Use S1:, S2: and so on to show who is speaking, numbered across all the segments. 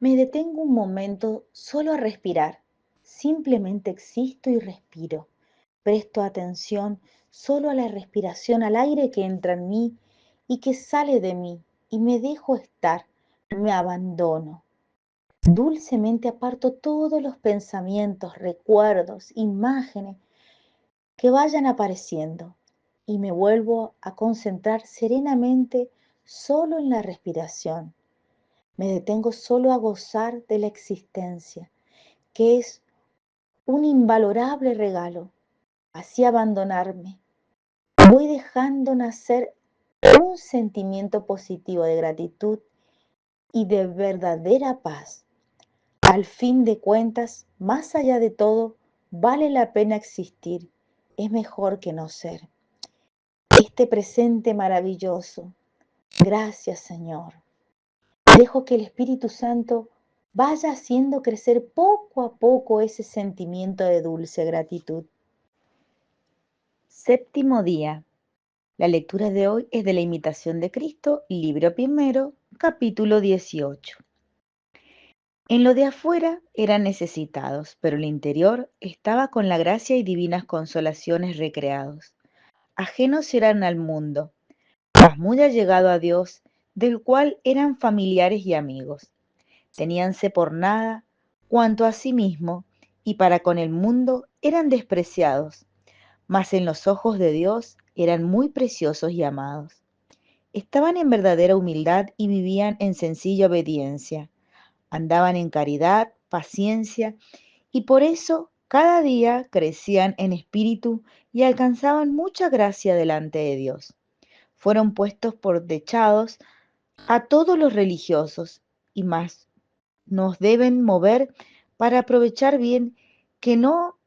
S1: Me detengo un momento solo a respirar. Simplemente existo y respiro. Presto atención solo a la respiración, al aire que entra en mí y que sale de mí, y me dejo estar, me abandono. Dulcemente aparto todos los pensamientos, recuerdos, imágenes que vayan apareciendo y me vuelvo a concentrar serenamente solo en la respiración. Me detengo solo a gozar de la existencia, que es un invalorable regalo. Así abandonarme. Voy dejando nacer un sentimiento positivo de gratitud y de verdadera paz. Al fin de cuentas, más allá de todo, vale la pena existir. Es mejor que no ser. Este presente maravilloso. Gracias, Señor. Dejo que el Espíritu Santo vaya haciendo crecer poco a poco ese sentimiento de dulce gratitud. Séptimo día. La lectura de hoy es de la Imitación de Cristo, libro primero, capítulo 18. En lo de afuera eran necesitados, pero el interior estaba con la gracia y divinas consolaciones recreados. Ajenos eran al mundo, mas muy allegado a Dios, del cual eran familiares y amigos. Teníanse por nada cuanto a sí mismo, y para con el mundo eran despreciados, mas en los ojos de Dios eran muy preciosos y amados. Estaban en verdadera humildad y vivían en sencilla obediencia. Andaban en caridad, paciencia, y por eso cada día crecían en espíritu y alcanzaban mucha gracia delante de Dios. Fueron puestos por dechados a todos los religiosos, y más nos deben mover para aprovechar bien, que no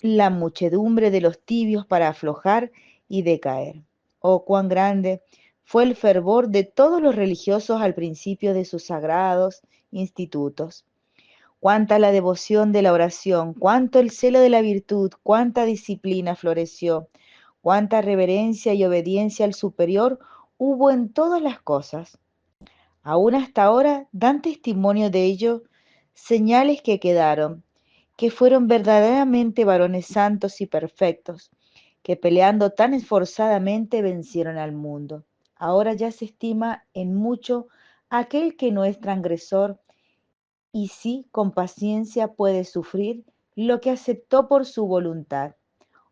S1: la muchedumbre de los tibios para aflojar y decaer. Oh, cuán grande fue el fervor de todos los religiosos al principio de sus sagrados institutos. Cuánta la devoción de la oración, cuánto el celo de la virtud, cuánta disciplina floreció, cuánta reverencia y obediencia al superior hubo en todas las cosas. Aún hasta ahora dan testimonio de ello señales que quedaron, que fueron verdaderamente varones santos y perfectos, que peleando tan esforzadamente vencieron al mundo. Ahora ya se estima en mucho aquel que no es transgresor y sí con paciencia puede sufrir lo que aceptó por su voluntad.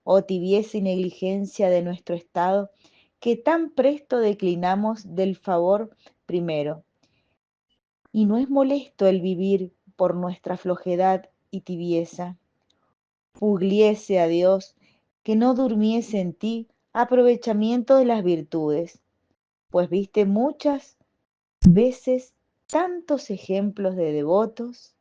S1: Oh tibieza y negligencia de nuestro estado, que tan presto declinamos del favor primero. Y no es molesto el vivir por nuestra flojedad y tibieza. Pugliese a Dios que no durmiese en ti aprovechamiento de las virtudes, pues viste muchas veces tantos ejemplos de devotos.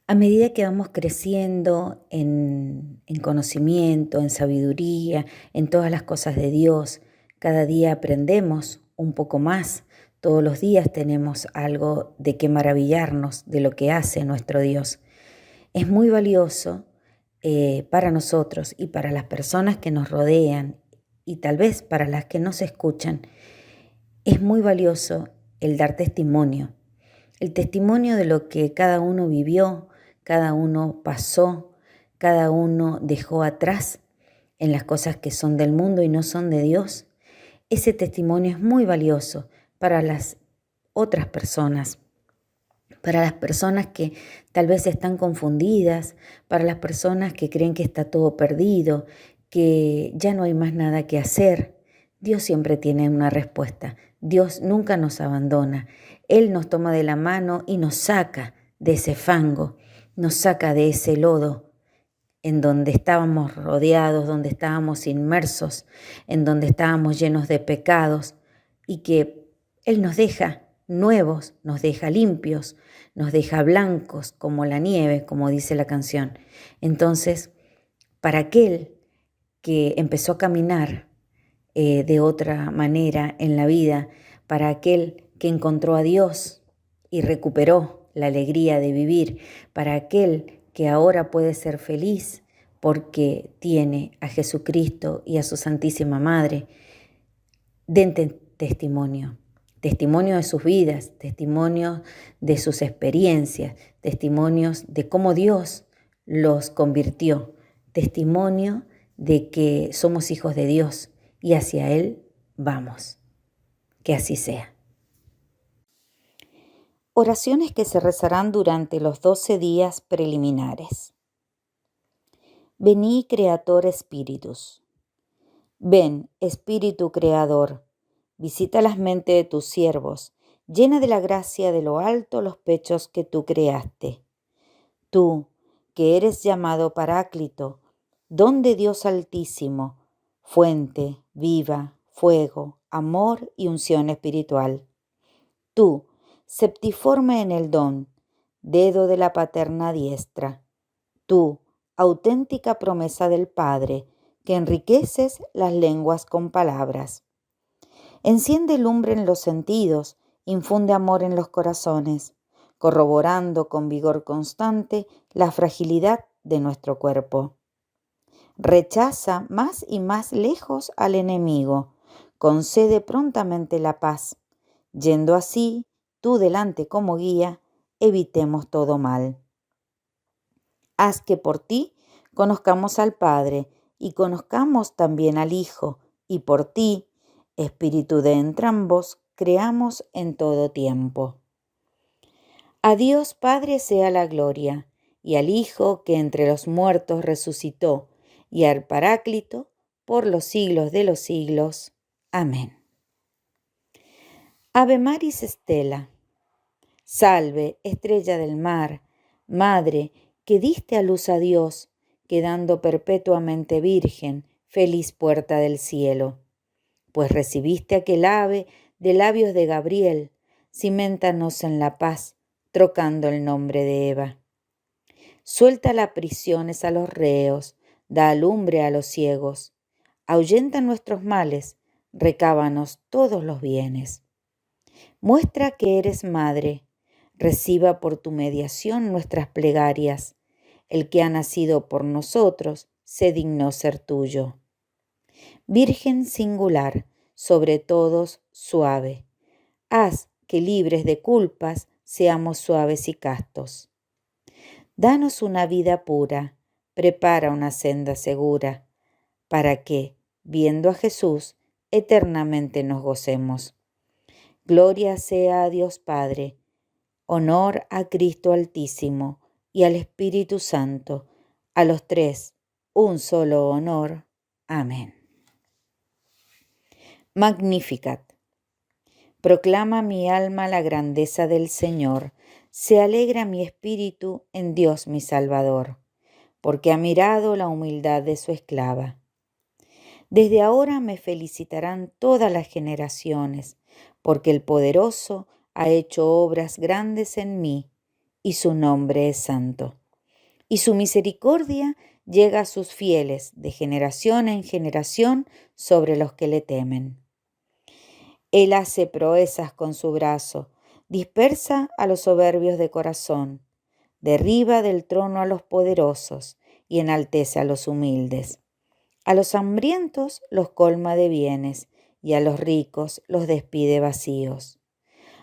S2: A medida que vamos creciendo en conocimiento, en sabiduría, en todas las cosas de Dios, cada día aprendemos un poco más. Todos los días tenemos algo de qué maravillarnos de lo que hace nuestro Dios. Es muy valioso para nosotros y para las personas que nos rodean y tal vez para las que nos escuchan. Es muy valioso el dar testimonio. El testimonio de lo que cada uno vivió, cada uno pasó, cada uno dejó atrás en las cosas que son del mundo y no son de Dios. Ese testimonio es muy valioso para las otras personas, para las personas que tal vez están confundidas, para las personas que creen que está todo perdido, que ya no hay más nada que hacer. Dios siempre tiene una respuesta. Dios nunca nos abandona. Él nos toma de la mano y nos saca de ese fango, nos saca de ese lodo en donde estábamos rodeados, donde estábamos inmersos, en donde estábamos llenos de pecados y que Él nos deja nuevos, nos deja limpios, nos deja blancos como la nieve, como dice la canción. Entonces, para aquel que empezó a caminar de otra manera en la vida, para aquel que encontró a Dios y recuperó la alegría de vivir, para aquel que ahora puede ser feliz porque tiene a Jesucristo y a su Santísima Madre, den testimonio, testimonio de sus vidas, testimonios de sus experiencias, testimonios de cómo Dios los convirtió, testimonio de que somos hijos de Dios y hacia Él vamos. Que así sea. Oraciones que se rezarán durante los 12 días preliminares. Vení, Creator Spiritus. Ven, Espíritu Creador, visita las mentes de tus siervos, llena de la gracia de lo alto los pechos que tú creaste. Tú, que eres llamado Paráclito, don de Dios Altísimo, fuente, viva, fuego, amor y unción espiritual. Tú, septiforme en el don, dedo de la paterna diestra. Tú, auténtica promesa del Padre, que enriqueces las lenguas con palabras. Enciende lumbre en los sentidos, infunde amor en los corazones, corroborando con vigor constante la fragilidad de nuestro cuerpo. Rechaza más y más lejos al enemigo, concede prontamente la paz, yendo así, tú delante como guía, evitemos todo mal. Haz que por ti conozcamos al Padre y conozcamos también al Hijo, y por ti, Espíritu de entrambos, creamos en todo tiempo. A Dios Padre sea la gloria, y al Hijo que entre los muertos resucitó, y al Paráclito, por los siglos de los siglos. Amén. Ave Maris Stella. Salve, estrella del mar, Madre, que diste a luz a Dios, quedando perpetuamente virgen, feliz puerta del cielo. Pues recibiste aquel ave de labios de Gabriel, ciméntanos en la paz, trocando el nombre de Eva. Suelta las prisiones a los reos, da alumbre a los ciegos, ahuyenta nuestros males, recábanos todos los bienes. Muestra que eres madre, reciba por tu mediación nuestras plegarias. El que ha nacido por nosotros se dignó ser tuyo. Virgen singular, sobre todos suave, haz que libres de culpas seamos suaves y castos. Danos una vida pura, prepara una senda segura, para que, viendo a Jesús, eternamente nos gocemos. Gloria sea a Dios Padre, honor a Cristo Altísimo y al Espíritu Santo, a los tres, un solo honor. Amén. Magnificat. Proclama mi alma la grandeza del Señor, se alegra mi espíritu en Dios mi Salvador, porque ha mirado la humildad de su esclava. Desde ahora me felicitarán todas las generaciones, porque el Poderoso ha hecho obras grandes en mí, y su nombre es santo. Y su misericordia llega a sus fieles de generación en generación sobre los que le temen. Él hace proezas con su brazo, dispersa a los soberbios de corazón, derriba del trono a los poderosos y enaltece a los humildes. A los hambrientos los colma de bienes y a los ricos los despide vacíos.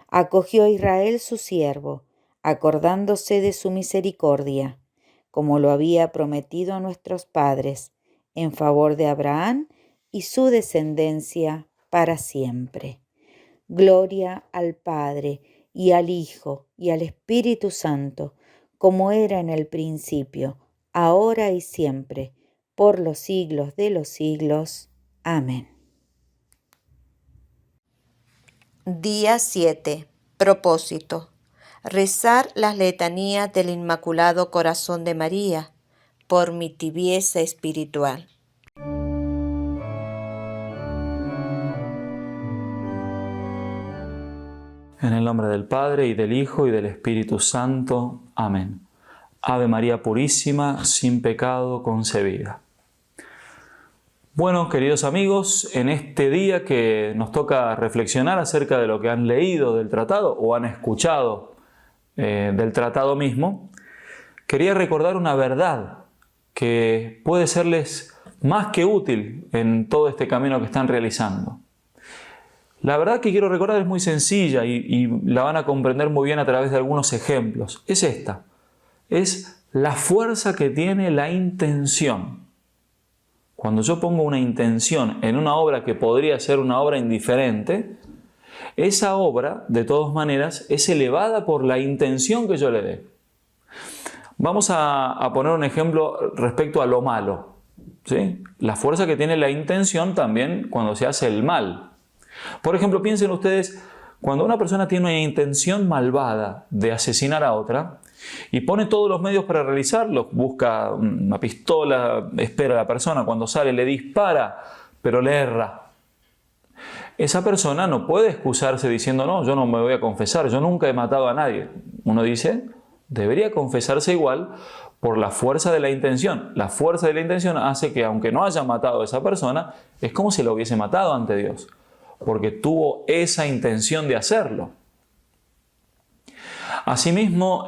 S2: Acogió a Israel su siervo, acordándose de su misericordia, como lo había prometido a nuestros padres, en favor de Abraham y su descendencia para siempre. Gloria al Padre, y al Hijo, y al Espíritu Santo, como era en el principio, ahora y siempre, por los siglos de los siglos. Amén.
S3: Día 7. Propósito. Rezar las letanías del Inmaculado Corazón de María, por mi tibieza espiritual.
S4: En el nombre del Padre, y del Hijo, y del Espíritu Santo. Amén. Ave María Purísima, sin pecado concebida. Bueno, queridos amigos, en este día que nos toca reflexionar acerca de lo que han leído del tratado o han escuchado del tratado mismo, quería recordar una verdad que puede serles más que útil en todo este camino que están realizando. La verdad que quiero recordar es muy sencilla y la van a comprender muy bien a través de algunos ejemplos. Es esta. Es la fuerza que tiene la intención. Cuando yo pongo una intención en una obra que podría ser una obra indiferente, esa obra, de todas maneras, es elevada por la intención que yo le dé. Vamos a poner un ejemplo respecto a lo malo, ¿sí? La fuerza que tiene la intención también cuando se hace el mal. Por ejemplo, piensen ustedes, cuando una persona tiene una intención malvada de asesinar a otra y pone todos los medios para realizarlo, busca una pistola, espera a la persona, cuando sale le dispara, pero le erra. Esa persona no puede excusarse diciendo, no, yo no me voy a confesar, yo nunca he matado a nadie. Uno dice, debería confesarse igual por la fuerza de la intención. La fuerza de la intención hace que, aunque no haya matado a esa persona, es como si lo hubiese matado ante Dios, porque tuvo esa intención de hacerlo. Asimismo,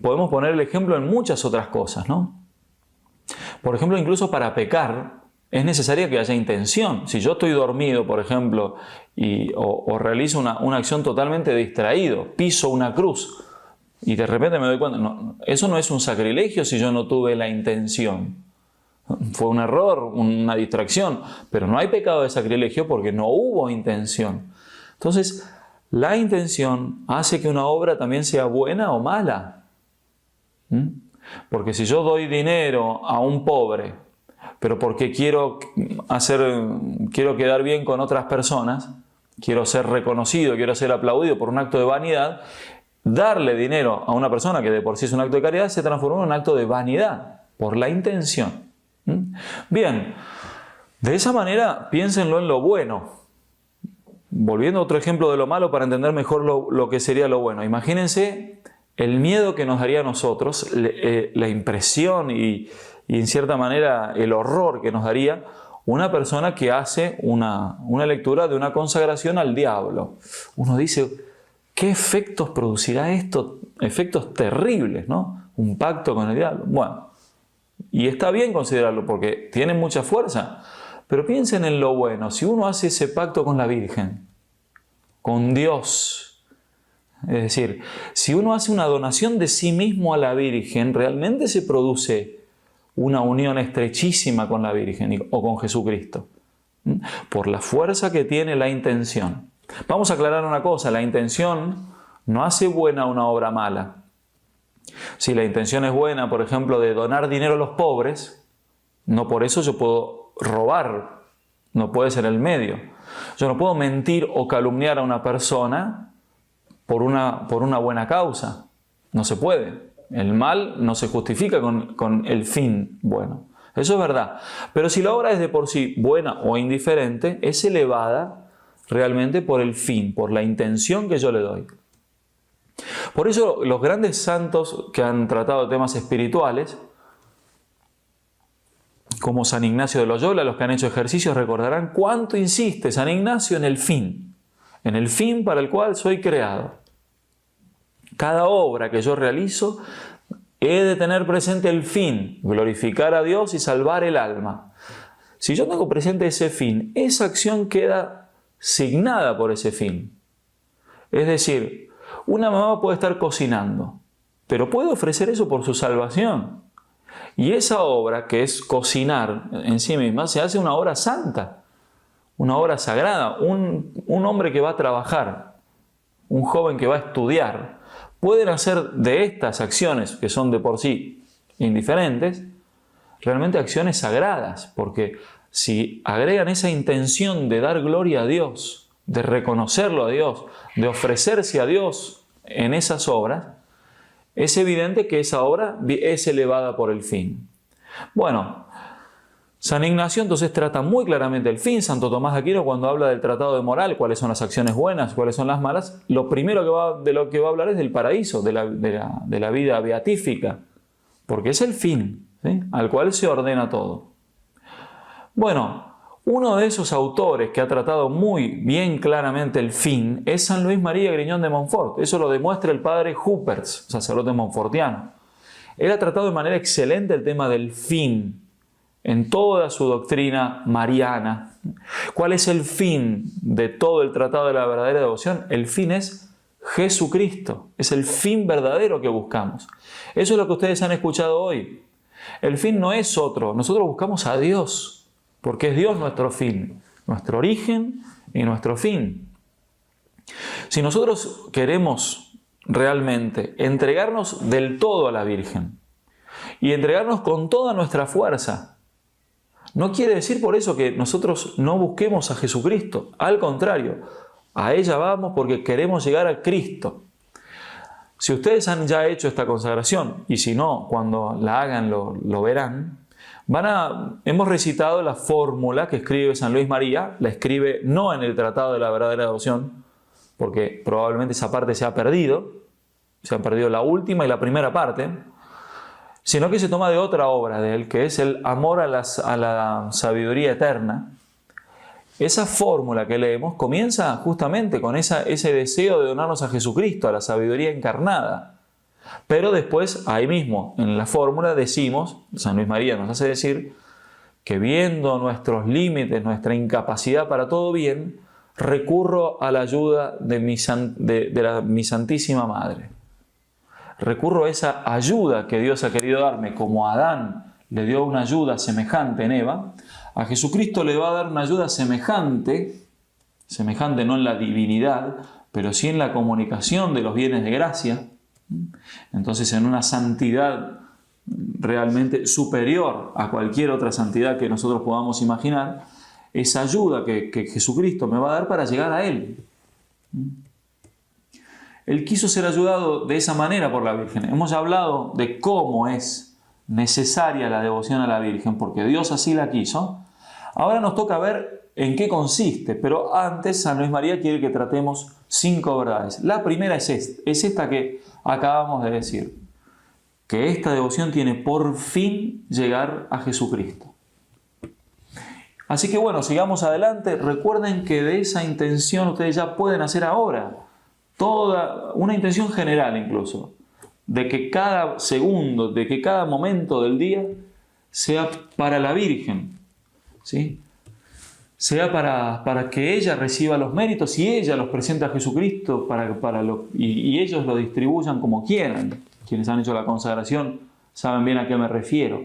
S4: podemos poner el ejemplo en muchas otras cosas, ¿no? Por ejemplo, incluso para pecar, es necesaria que haya intención. Si yo estoy dormido, por ejemplo, o realizo una acción totalmente distraído, piso una cruz y de repente me doy cuenta, no, eso no es un sacrilegio si yo no tuve la intención. Fue un error, una distracción, pero no hay pecado de sacrilegio porque no hubo intención. Entonces, la intención hace que una obra también sea buena o mala. Porque si yo doy dinero a un pobre, pero porque quiero quedar bien con otras personas, quiero ser reconocido, quiero ser aplaudido por un acto de vanidad, darle dinero a una persona que de por sí es un acto de caridad se transformó en un acto de vanidad por la intención. Bien, de esa manera piénsenlo en lo bueno. Volviendo a otro ejemplo de lo malo para entender mejor lo que sería lo bueno. Imagínense el miedo que nos daría a nosotros, la impresión y en cierta manera el horror que nos daría una persona que hace una lectura de una consagración al diablo. Uno dice, ¿qué efectos producirá esto? Efectos terribles, ¿no? Un pacto con el diablo. Bueno, y está bien considerarlo porque tiene mucha fuerza. Pero piensen en lo bueno. Si uno hace ese pacto con la Virgen, con Dios, es decir, si uno hace una donación de sí mismo a la Virgen, realmente se produce una unión estrechísima con la Virgen o con Jesucristo, por la fuerza que tiene la intención. Vamos a aclarar una cosa, la intención no hace buena una obra mala. Si la intención es buena, por ejemplo, de donar dinero a los pobres, no por eso yo puedo robar, no puede ser el medio. Yo no puedo mentir o calumniar a una persona por una buena causa, no se puede. El mal no se justifica con el fin bueno. Eso es verdad. Pero si la obra es de por sí buena o indiferente, es elevada realmente por el fin, por la intención que yo le doy. Por eso los grandes santos que han tratado temas espirituales, como San Ignacio de Loyola, los que han hecho ejercicios recordarán cuánto insiste San Ignacio en el fin para el cual soy creado. Cada obra que yo realizo he de tener presente el fin, glorificar a Dios y salvar el alma. Si yo tengo presente ese fin, esa acción queda signada por ese fin. Es decir, una mamá puede estar cocinando, pero puede ofrecer eso por su salvación. Y esa obra, que es cocinar en sí misma, se hace una obra santa, una obra sagrada. Un hombre que va a trabajar, un joven que va a estudiar, pueden hacer de estas acciones, que son de por sí indiferentes, realmente acciones sagradas, porque si agregan esa intención de dar gloria a Dios, de reconocerlo a Dios, de ofrecerse a Dios en esas obras, es evidente que esa obra es elevada por el fin. Bueno, San Ignacio entonces trata muy claramente el fin. Santo Tomás de Aquino, cuando habla del tratado de moral, cuáles son las acciones buenas, cuáles son las malas, lo primero de lo que va a hablar es del paraíso, de la vida beatífica, porque es el fin, ¿sí?, al cual se ordena todo. Bueno, uno de esos autores que ha tratado muy bien claramente el fin es San Luis María Griñón de Montfort. Eso lo demuestra el padre Huppertz, sacerdote montfortiano. Él ha tratado de manera excelente el tema del fin en toda su doctrina mariana. ¿Cuál es el fin de todo el tratado de la verdadera devoción? El fin es Jesucristo. Es el fin verdadero que buscamos. Eso es lo que ustedes han escuchado hoy. El fin no es otro. Nosotros buscamos a Dios, porque es Dios nuestro fin, nuestro origen y nuestro fin. Si nosotros queremos realmente entregarnos del todo a la Virgen y entregarnos con toda nuestra fuerza, no quiere decir por eso que nosotros no busquemos a Jesucristo. Al contrario, a ella vamos porque queremos llegar a Cristo. Si ustedes han ya hecho esta consagración, y si no, cuando la hagan lo verán, hemos recitado la fórmula que escribe San Luis María, la escribe no en el Tratado de la Verdadera Devoción, porque probablemente esa parte se ha perdido la última y la primera parte, sino que se toma de otra obra de él, que es el Amor a la Sabiduría Eterna. Esa fórmula que leemos comienza justamente con ese deseo de donarnos a Jesucristo, a la sabiduría encarnada. Pero después, ahí mismo, en la fórmula decimos, San Luis María nos hace decir, que viendo nuestros límites, nuestra incapacidad para todo bien, recurro a la ayuda de mi Santísima Madre. Recurro a esa ayuda que Dios ha querido darme, como a Adán le dio una ayuda semejante en Eva, a Jesucristo le va a dar una ayuda semejante no en la divinidad, pero sí en la comunicación de los bienes de gracia. Entonces, en una santidad realmente superior a cualquier otra santidad que nosotros podamos imaginar, esa ayuda que Jesucristo me va a dar para llegar a Él. Él quiso ser ayudado de esa manera por la Virgen. Hemos hablado de cómo es necesaria la devoción a la Virgen, porque Dios así la quiso. Ahora nos toca ver en qué consiste, pero antes San Luis María quiere que tratemos 5 verdades. La primera es esta que acabamos de decir, que esta devoción tiene por fin llegar a Jesucristo. Así que bueno, sigamos adelante. Recuerden que de esa intención ustedes ya pueden hacer ahora toda una intención general incluso, de que cada segundo, de que cada momento del día sea para la Virgen, ¿sí? Sea para que ella reciba los méritos y ella los presente a Jesucristo y ellos lo distribuyan como quieran. Quienes han hecho la consagración saben bien a qué me refiero.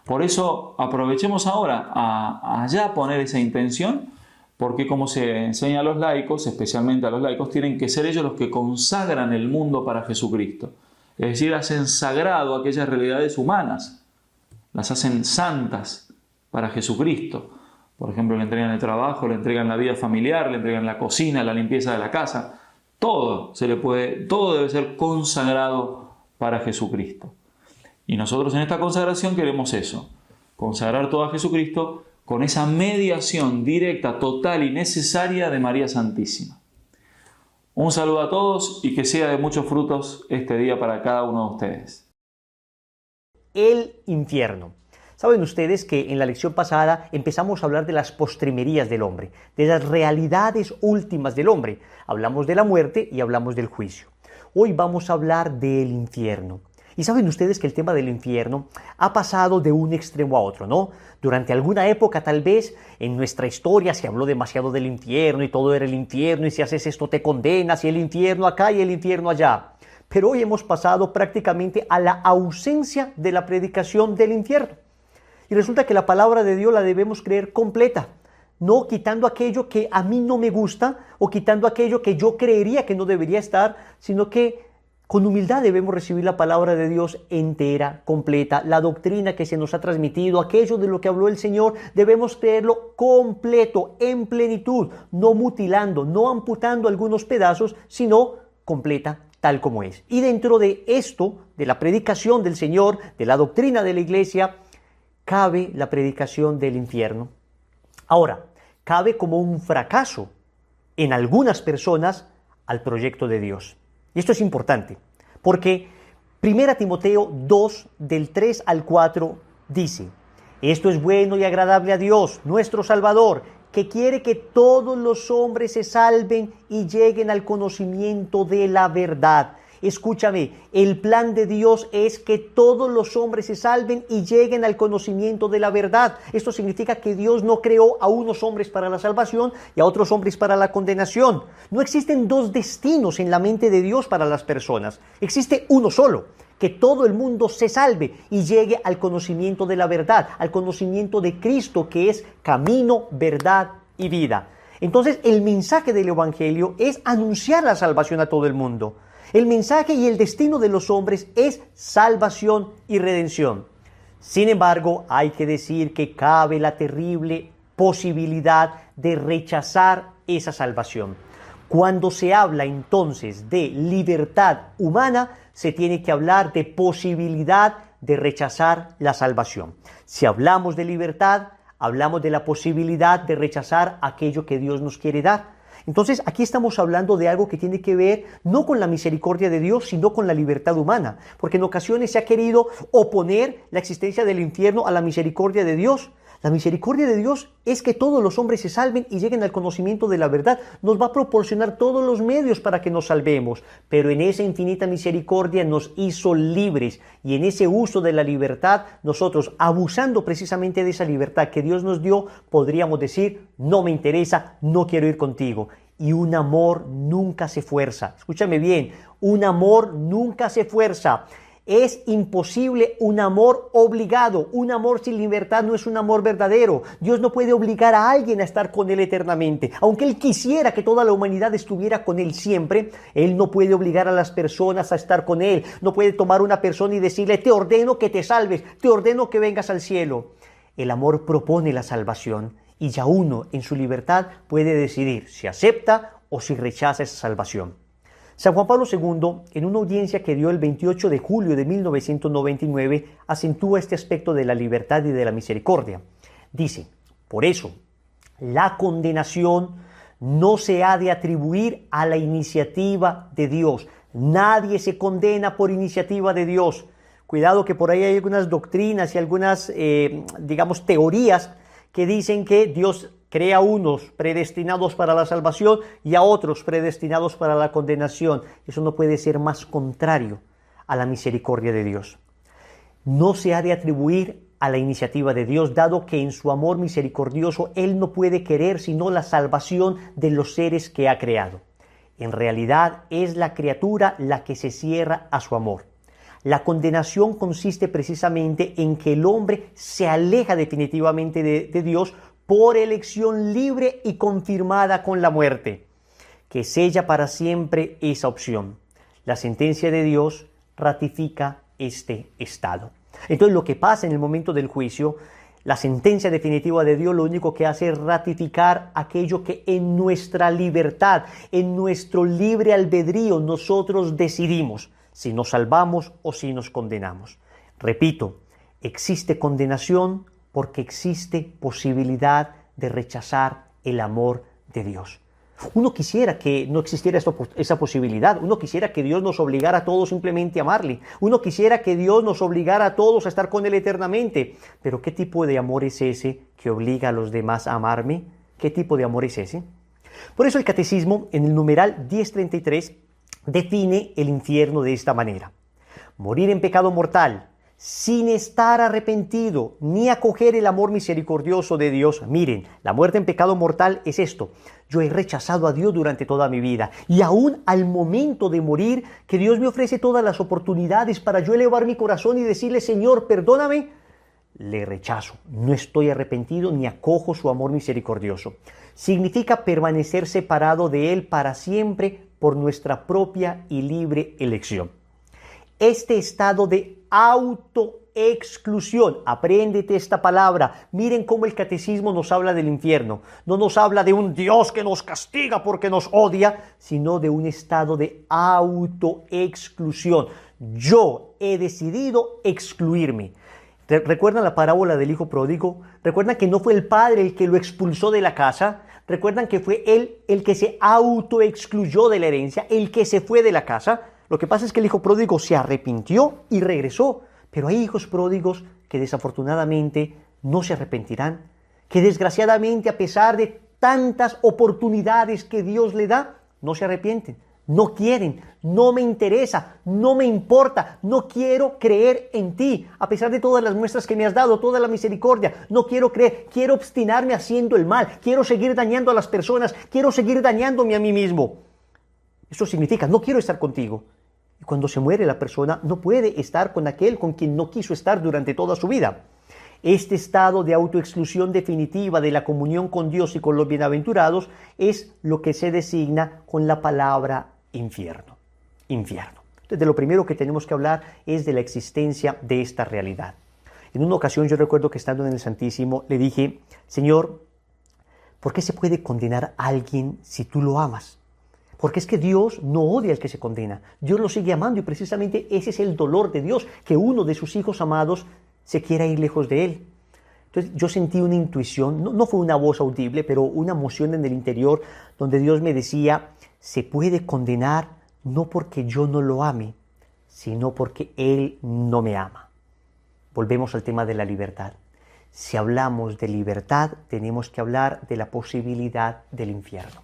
S4: Por eso aprovechemos ahora a ya poner esa intención, porque como se enseña a los laicos, especialmente a los laicos, tienen que ser ellos los que consagran el mundo para Jesucristo. Es decir, hacen sagrado aquellas realidades humanas, las hacen santas para Jesucristo. Por ejemplo, le entregan el trabajo, le entregan la vida familiar, le entregan la cocina, la limpieza de la casa. Todo debe ser consagrado para Jesucristo. Y nosotros en esta consagración queremos eso, consagrar todo a Jesucristo con esa mediación directa, total y necesaria de María Santísima. Un saludo a todos y que sea de muchos frutos este día para cada uno de ustedes.
S5: El infierno. Saben ustedes que en la lección pasada empezamos a hablar de las postrimerías del hombre, de las realidades últimas del hombre. Hablamos de la muerte y hablamos del juicio. Hoy vamos a hablar del infierno. Y saben ustedes que el tema del infierno ha pasado de un extremo a otro, ¿no? Durante alguna época, tal vez, en nuestra historia se habló demasiado del infierno y todo era el infierno y si haces esto te condenas y el infierno acá y el infierno allá. Pero hoy hemos pasado prácticamente a la ausencia de la predicación del infierno. Y resulta que la palabra de Dios la debemos creer completa, no quitando aquello que a mí no me gusta o quitando aquello que yo creería que no debería estar, sino que con humildad debemos recibir la palabra de Dios entera, completa, la doctrina que se nos ha transmitido, aquello de lo que habló el Señor, debemos creerlo completo, en plenitud, no mutilando, no amputando algunos pedazos, sino completa, tal como es. Y dentro de esto, de la predicación del Señor, de la doctrina de la Iglesia, cabe la predicación del infierno. Ahora, cabe como un fracaso en algunas personas al proyecto de Dios. Y esto es importante, porque 1 Timoteo 2, del 3 al 4, dice: esto es bueno y agradable a Dios, nuestro Salvador, que quiere que todos los hombres se salven y lleguen al conocimiento de la verdad. Escúchame, el plan de Dios es que todos los hombres se salven y lleguen al conocimiento de la verdad. Esto significa que Dios no creó a unos hombres para la salvación y a otros hombres para la condenación. No existen dos destinos en la mente de Dios para las personas. Existe uno solo, que todo el mundo se salve y llegue al conocimiento de la verdad, al conocimiento de Cristo, que es camino, verdad y vida. Entonces, el mensaje del Evangelio es anunciar la salvación a todo el mundo. El mensaje y el destino de los hombres es salvación y redención. Sin embargo, hay que decir que cabe la terrible posibilidad de rechazar esa salvación. Cuando se habla entonces de libertad humana, se tiene que hablar de posibilidad de rechazar la salvación. Si hablamos de libertad, hablamos de la posibilidad de rechazar aquello que Dios nos quiere dar. Entonces, aquí estamos hablando de algo que tiene que ver no con la misericordia de Dios, sino con la libertad humana, porque en ocasiones se ha querido oponer la existencia del infierno a la misericordia de Dios. La misericordia de Dios es que todos los hombres se salven y lleguen al conocimiento de la verdad. Nos va a proporcionar todos los medios para que nos salvemos, pero en esa infinita misericordia nos hizo libres, y en ese uso de la libertad, nosotros, abusando precisamente de esa libertad que Dios nos dio, podríamos decir: no me interesa, no quiero ir contigo. Y un amor nunca se fuerza. Escúchame bien, un amor nunca se fuerza. Es imposible un amor obligado. Un amor sin libertad no es un amor verdadero. Dios no puede obligar a alguien a estar con Él eternamente. Aunque Él quisiera que toda la humanidad estuviera con Él siempre, Él no puede obligar a las personas a estar con Él. No puede tomar una persona y decirle: te ordeno que te salves, te ordeno que vengas al cielo. El amor propone la salvación, y ya uno en su libertad puede decidir si acepta o si rechaza esa salvación. San Juan Pablo II, en una audiencia que dio el 28 de julio de 1999, acentúa este aspecto de la libertad y de la misericordia. Dice: por eso, la condenación no se ha de atribuir a la iniciativa de Dios. Nadie se condena por iniciativa de Dios. Cuidado, que por ahí hay algunas doctrinas y algunas, teorías que dicen que Dios crea a unos predestinados para la salvación y a otros predestinados para la condenación. Eso no puede ser más contrario a la misericordia de Dios. No se ha de atribuir a la iniciativa de Dios, dado que en su amor misericordioso Él no puede querer sino la salvación de los seres que ha creado. En realidad es la criatura la que se cierra a su amor. La condenación consiste precisamente en que el hombre se aleja definitivamente de Dios por elección libre y confirmada con la muerte, que sella para siempre esa opción. La sentencia de Dios ratifica este estado. Entonces, lo que pasa en el momento del juicio, la sentencia definitiva de Dios lo único que hace es ratificar aquello que en nuestra libertad, en nuestro libre albedrío, nosotros decidimos si nos salvamos o si nos condenamos. Repito, existe condenación porque existe posibilidad de rechazar el amor de Dios. Uno quisiera que no existiera esa posibilidad. Uno quisiera que Dios nos obligara a todos simplemente a amarle. Uno quisiera que Dios nos obligara a todos a estar con Él eternamente. Pero ¿qué tipo de amor es ese que obliga a los demás a amarme? ¿Qué tipo de amor es ese? Por eso el Catecismo, en el numeral 1033, define el infierno de esta manera: morir en pecado mortal, sin estar arrepentido ni acoger el amor misericordioso de Dios. Miren, la muerte en pecado mortal es esto: yo he rechazado a Dios durante toda mi vida, y aún al momento de morir, que Dios me ofrece todas las oportunidades para yo elevar mi corazón y decirle: Señor, perdóname, le rechazo, no estoy arrepentido ni acojo su amor misericordioso. Significa permanecer separado de Él para siempre por nuestra propia y libre elección. Este estado de autoexclusión, apréndete esta palabra. Miren cómo el Catecismo nos habla del infierno. No nos habla de un Dios que nos castiga porque nos odia, sino de un estado de autoexclusión. Yo he decidido excluirme. ¿Recuerdan la parábola del hijo pródigo? ¿Recuerdan que no fue el padre el que lo expulsó de la casa? ¿Recuerdan que fue él el que se autoexcluyó de la herencia, el que se fue de la casa? Lo que pasa es que el hijo pródigo se arrepintió y regresó. Pero hay hijos pródigos que desafortunadamente no se arrepentirán, que desgraciadamente, a pesar de tantas oportunidades que Dios le da, no se arrepienten, no quieren, no me interesa, no me importa, no quiero creer en ti, a pesar de todas las muestras que me has dado, toda la misericordia, no quiero creer, quiero obstinarme haciendo el mal, quiero seguir dañando a las personas, quiero seguir dañándome a mí mismo. Eso significa, no quiero estar contigo. Y cuando se muere la persona, no puede estar con aquel con quien no quiso estar durante toda su vida. Este estado de autoexclusión definitiva de la comunión con Dios y con los bienaventurados es lo que se designa con la palabra infierno. Infierno. Entonces, lo primero que tenemos que hablar es de la existencia de esta realidad. En una ocasión yo recuerdo que estando en el Santísimo le dije, Señor, ¿por qué se puede condenar a alguien si tú lo amas? Porque es que Dios no odia al que se condena. Dios lo sigue amando y precisamente ese es el dolor de Dios, que uno de sus hijos amados se quiera ir lejos de Él. Entonces yo sentí una intuición, no fue una voz audible, pero una emoción en el interior donde Dios me decía, se puede condenar no porque yo no lo ame, sino porque Él no me ama. Volvemos al tema de la libertad. Si hablamos de libertad, tenemos que hablar de la posibilidad del infierno.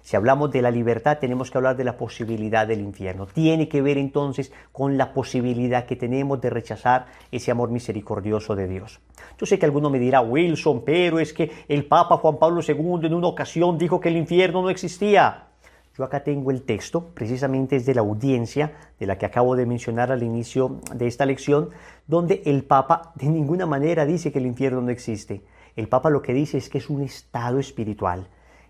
S5: Si hablamos de la libertad, tenemos que hablar de la posibilidad del infierno. Tiene que ver entonces con la posibilidad que tenemos de rechazar ese amor misericordioso de Dios. Yo sé que alguno me dirá, Wilson, pero es que el Papa Juan Pablo II en una ocasión dijo que el infierno no existía. Yo acá tengo el texto, precisamente es de la audiencia de la que acabo de mencionar al inicio de esta lección, donde el Papa de ninguna manera dice que el infierno no existe. El Papa lo que dice es que es un estado espiritual.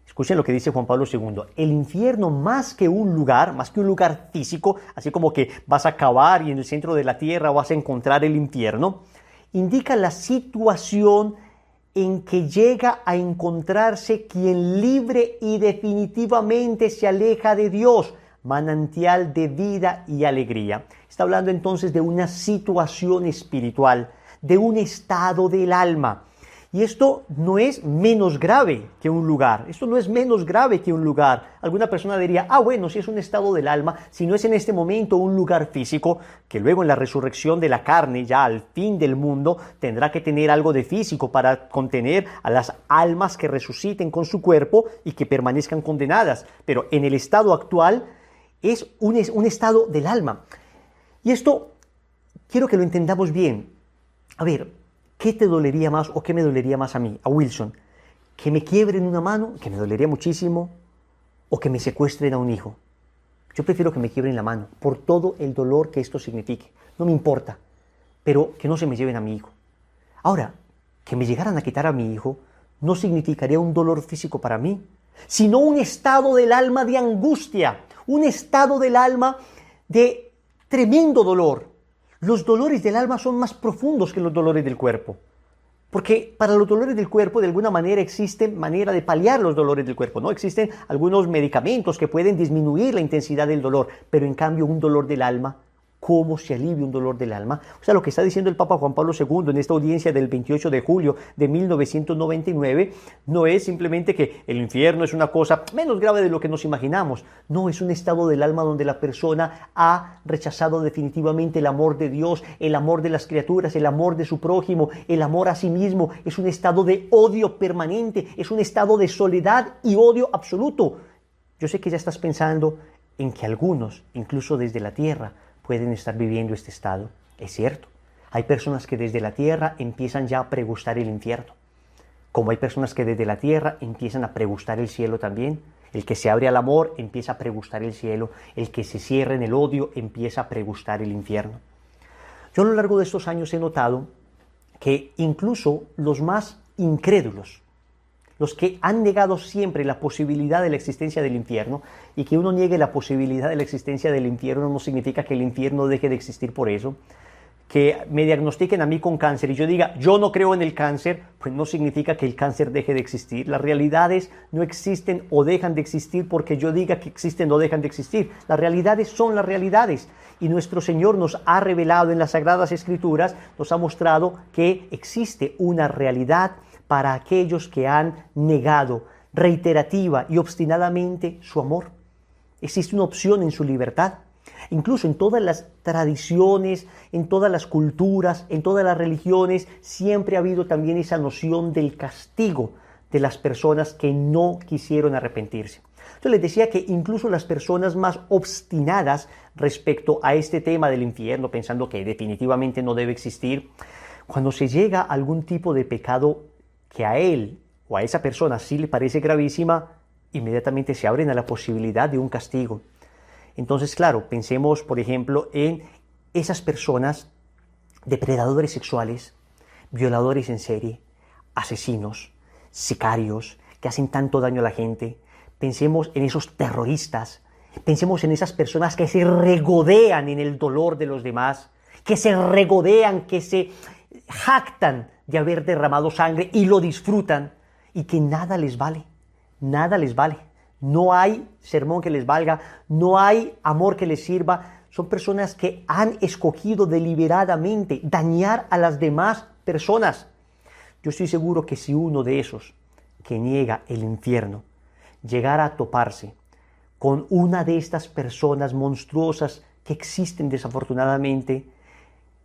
S5: Escuchen lo que dice Juan Pablo II. El infierno más que un lugar físico, así como que vas a cavar y en el centro de la tierra vas a encontrar el infierno, indica la situación en que llega a encontrarse quien libre y definitivamente se aleja de Dios, manantial de vida y alegría. Está hablando entonces de una situación espiritual, de un estado del alma. Y esto no es menos grave que un lugar. Esto no es menos grave que un lugar. Alguna persona diría, bueno, si es un estado del alma, si no es en este momento un lugar físico, que luego en la resurrección de la carne, ya al fin del mundo, tendrá que tener algo de físico para contener a las almas que resuciten con su cuerpo y que permanezcan condenadas. Pero en el estado actual es un estado del alma. Y esto quiero que lo entendamos bien. A ver, ¿qué te dolería más o qué me dolería más a mí, a Wilson? ¿Que me quiebren una mano, que me dolería muchísimo, o que me secuestren a un hijo? Yo prefiero que me quiebren la mano, por todo el dolor que esto signifique. No me importa, pero que no se me lleven a mi hijo. Ahora, que me llegaran a quitar a mi hijo no significaría un dolor físico para mí, sino un estado del alma de angustia, un estado del alma de tremendo dolor. Los dolores del alma son más profundos que los dolores del cuerpo. Porque para los dolores del cuerpo, de alguna manera, existe manera de paliar los dolores del cuerpo, ¿no? Existen algunos medicamentos que pueden disminuir la intensidad del dolor, pero en cambio un dolor del alma, ¿cómo se alivia un dolor del alma? O sea, lo que está diciendo el Papa Juan Pablo II en esta audiencia del 28 de julio de 1999 no es simplemente que el infierno es una cosa menos grave de lo que nos imaginamos. No, es un estado del alma donde la persona ha rechazado definitivamente el amor de Dios, el amor de las criaturas, el amor de su prójimo, el amor a sí mismo. Es un estado de odio permanente, es un estado de soledad y odio absoluto. Yo sé que ya estás pensando en que algunos, incluso desde la tierra, pueden estar viviendo este estado. Es cierto, hay personas que desde la tierra empiezan ya a pregustar el infierno, como hay personas que desde la tierra empiezan a pregustar el cielo también. El que se abre al amor empieza a pregustar el cielo, el que se cierra en el odio empieza a pregustar el infierno. Yo a lo largo de estos años he notado que incluso los más incrédulos, los que han negado siempre la posibilidad de la existencia del infierno, y que uno niegue la posibilidad de la existencia del infierno no significa que el infierno deje de existir por eso. Que me diagnostiquen a mí con cáncer y yo diga, yo no creo en el cáncer, pues no significa que el cáncer deje de existir. Las realidades no existen o dejan de existir porque yo diga que existen o dejan de existir. Las realidades son las realidades. Y nuestro Señor nos ha revelado en las Sagradas Escrituras, nos ha mostrado que existe una realidad para aquellos que han negado reiterativa y obstinadamente su amor. Existe una opción en su libertad. Incluso en todas las tradiciones, en todas las culturas, en todas las religiones, siempre ha habido también esa noción del castigo de las personas que no quisieron arrepentirse. Entonces les decía que incluso las personas más obstinadas respecto a este tema del infierno, pensando que definitivamente no debe existir, cuando se llega a algún tipo de pecado que a él o a esa persona sí le parece gravísima, inmediatamente se abren a la posibilidad de un castigo. Entonces, claro, pensemos, por ejemplo, en esas personas depredadores sexuales, violadores en serie, asesinos, sicarios, que hacen tanto daño a la gente. Pensemos en esos terroristas, pensemos en esas personas que se regodean en el dolor de los demás, que se regodean, que se jactan de haber derramado sangre y lo disfrutan, y que nada les vale, nada les vale. No hay sermón que les valga, no hay amor que les sirva. Son personas que han escogido deliberadamente dañar a las demás personas. Yo estoy seguro que si uno de esos que niega el infierno llegara a toparse con una de estas personas monstruosas que existen desafortunadamente,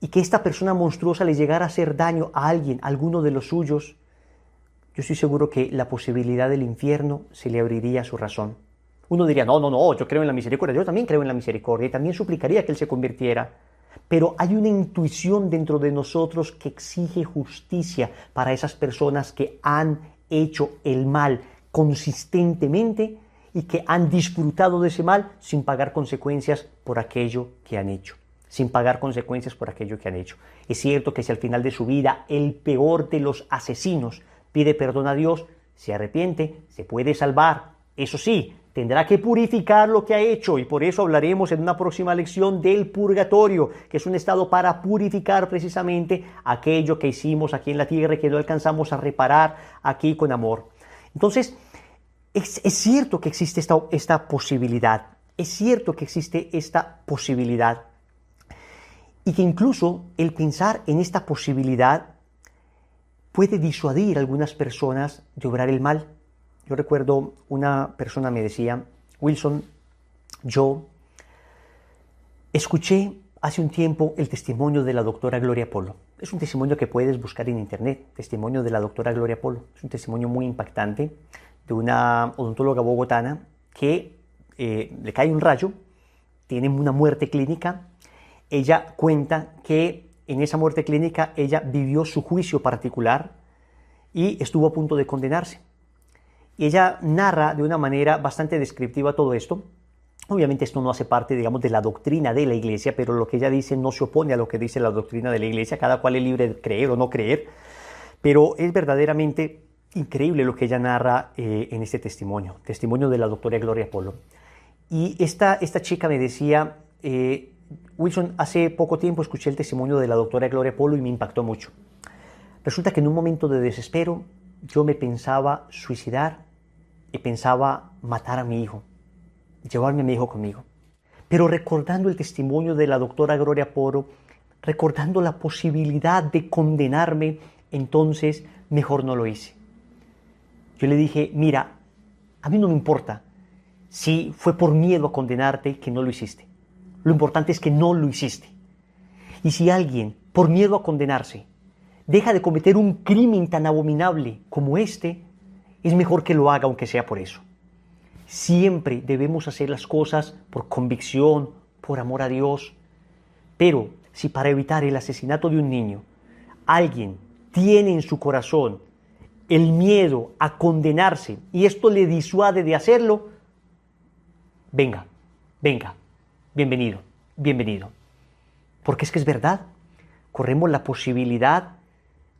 S5: y que esta persona monstruosa le llegara a hacer daño a alguien, a alguno de los suyos, yo estoy seguro que la posibilidad del infierno se le abriría a su razón. Uno diría, no, yo creo en la misericordia, yo también creo en la misericordia y también suplicaría que él se convirtiera. Pero hay una intuición dentro de nosotros que exige justicia para esas personas que han hecho el mal consistentemente y que han disfrutado de ese mal sin pagar consecuencias por aquello que han hecho. Sin pagar consecuencias por aquello que han hecho. Es cierto que si al final de su vida el peor de los asesinos pide perdón a Dios, se arrepiente, se puede salvar. Eso sí, tendrá que purificar lo que ha hecho, y por eso hablaremos en una próxima lección del purgatorio, que es un estado para purificar precisamente aquello que hicimos aquí en la tierra y que no alcanzamos a reparar aquí con amor. Entonces, es cierto que existe esta posibilidad, es cierto que existe esta posibilidad, y que incluso el pensar en esta posibilidad puede disuadir a algunas personas de obrar el mal. Yo recuerdo una persona me decía, Wilson, yo escuché hace un tiempo el testimonio de la doctora Gloria Polo. Es un testimonio que puedes buscar en internet, testimonio de la doctora Gloria Polo. Es un testimonio muy impactante de una odontóloga bogotana que le cae un rayo, tiene una muerte clínica. Ella cuenta que en esa muerte clínica ella vivió su juicio particular y estuvo a punto de condenarse. Y ella narra de una manera bastante descriptiva todo esto. Obviamente esto no hace parte, digamos, de la doctrina de la Iglesia, pero lo que ella dice no se opone a lo que dice la doctrina de la Iglesia. Cada cual es libre de creer o no creer, pero es verdaderamente increíble lo que ella narra en este testimonio de la doctora Gloria Polo. Y esta chica me decía, Wilson, hace poco tiempo escuché el testimonio de la doctora Gloria Polo y me impactó mucho. Resulta que en un momento de desespero yo me pensaba suicidar y pensaba matar a mi hijo, llevarme a mi hijo conmigo. Pero recordando el testimonio de la doctora Gloria Polo, recordando la posibilidad de condenarme, entonces mejor no lo hice. Yo le dije, mira, a mí no me importa si fue por miedo a condenarte que no lo hiciste. Lo importante es que no lo hiciste. Y si alguien, por miedo a condenarse, deja de cometer un crimen tan abominable como este, es mejor que lo haga aunque sea por eso. Siempre debemos hacer las cosas por convicción, por amor a Dios. Pero si para evitar el asesinato de un niño, alguien tiene en su corazón el miedo a condenarse y esto le disuade de hacerlo, venga, bienvenido. Porque es que es verdad, corremos la posibilidad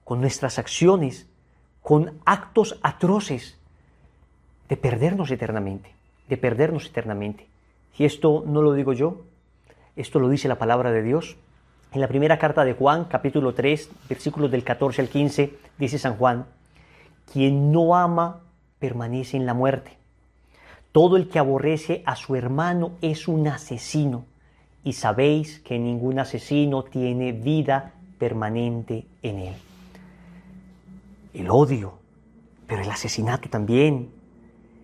S5: con nuestras acciones, con actos atroces, de perdernos eternamente. Y esto no lo digo yo, esto lo dice la palabra de Dios. En la primera carta de Juan, capítulo 3, versículos del 14 al 15, dice San Juan, quien no ama permanece en la muerte. Todo el que aborrece a su hermano es un asesino, y sabéis que ningún asesino tiene vida permanente en él. El odio, pero el asesinato también.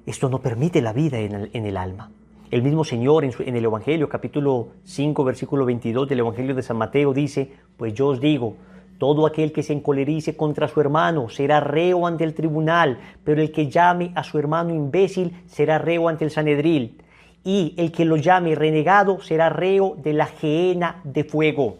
S5: Esto no permite la vida en el alma. El mismo Señor en el Evangelio, capítulo 5, versículo 22 del Evangelio de San Mateo, dice, pues yo os digo, Todo aquel que se encolerice contra su hermano será reo ante el tribunal, pero el que llame a su hermano imbécil será reo ante el Sanedril, y el que lo llame renegado será reo de la gehenna de fuego.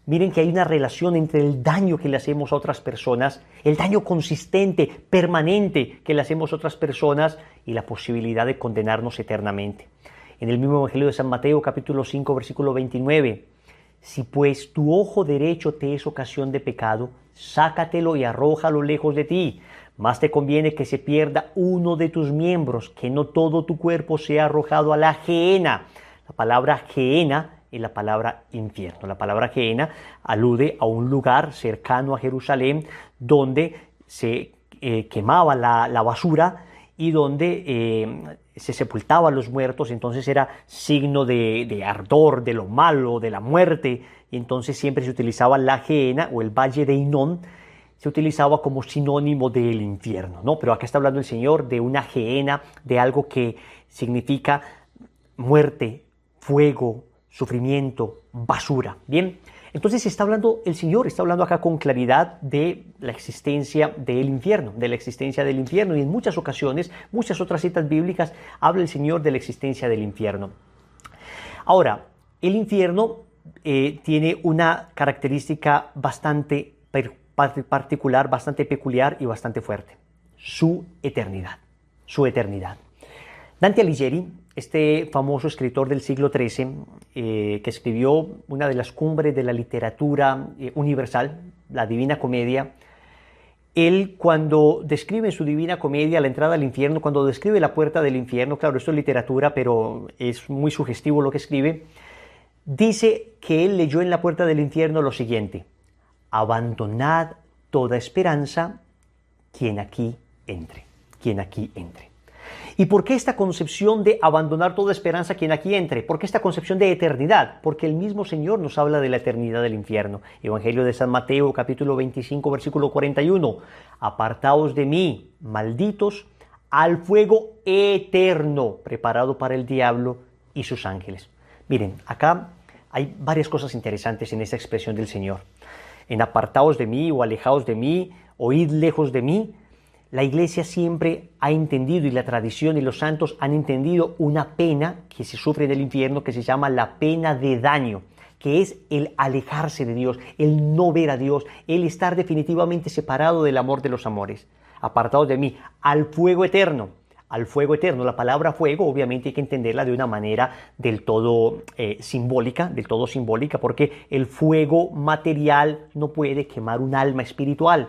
S5: Miren que hay una relación entre el daño que le hacemos a otras personas, el daño consistente, permanente que le hacemos a otras personas y la posibilidad de condenarnos eternamente. En el mismo Evangelio de San Mateo, capítulo 5, versículo 29, si pues tu ojo derecho te es ocasión de pecado, sácatelo y arrójalo lejos de ti. Más te conviene que se pierda uno de tus miembros, que no todo tu cuerpo sea arrojado a la gehenna. La palabra gehenna es la palabra infierno. La palabra gehenna alude a un lugar cercano a Jerusalén donde se quemaba la basura y donde se sepultaban los muertos. Entonces era signo de ardor, de lo malo, de la muerte, y entonces siempre se utilizaba la gehenna o el valle de Hinnom, se utilizaba como sinónimo del infierno, ¿no? Pero acá está hablando el Señor de una gehenna, de algo que significa muerte, fuego, sufrimiento, basura. Bien, entonces está hablando el Señor, está hablando acá con claridad de la existencia del infierno, y en muchas ocasiones, muchas otras citas bíblicas, habla el Señor de la existencia del infierno. Ahora, el infierno tiene una característica bastante particular, bastante peculiar y bastante fuerte: su eternidad. Dante Alighieri, este famoso escritor del siglo XIII, que escribió una de las cumbres de la literatura universal, la Divina Comedia, él, cuando describe en su Divina Comedia la entrada al infierno, cuando describe la puerta del infierno, claro, esto es literatura, pero es muy sugestivo lo que escribe, dice que él leyó en la puerta del infierno lo siguiente: abandonad toda esperanza, quien aquí entre. ¿Y por qué esta concepción de abandonar toda esperanza quien aquí entre? ¿Por qué esta concepción de eternidad? Porque el mismo Señor nos habla de la eternidad del infierno. Evangelio de San Mateo, capítulo 25, versículo 41. Apartaos de mí, malditos, al fuego eterno, preparado para el diablo y sus ángeles. Miren, acá hay varias cosas interesantes en esta expresión del Señor. En apartaos de mí o alejaos de mí o id lejos de mí, la Iglesia siempre ha entendido, y la tradición y los santos han entendido, una pena que se sufre en el infierno que se llama la pena de daño, que es el alejarse de Dios, el no ver a Dios, el estar definitivamente separado del amor de los amores. Apartados de mí, al fuego eterno. La palabra fuego obviamente hay que entenderla de una manera del todo simbólica, porque el fuego material no puede quemar un alma espiritual.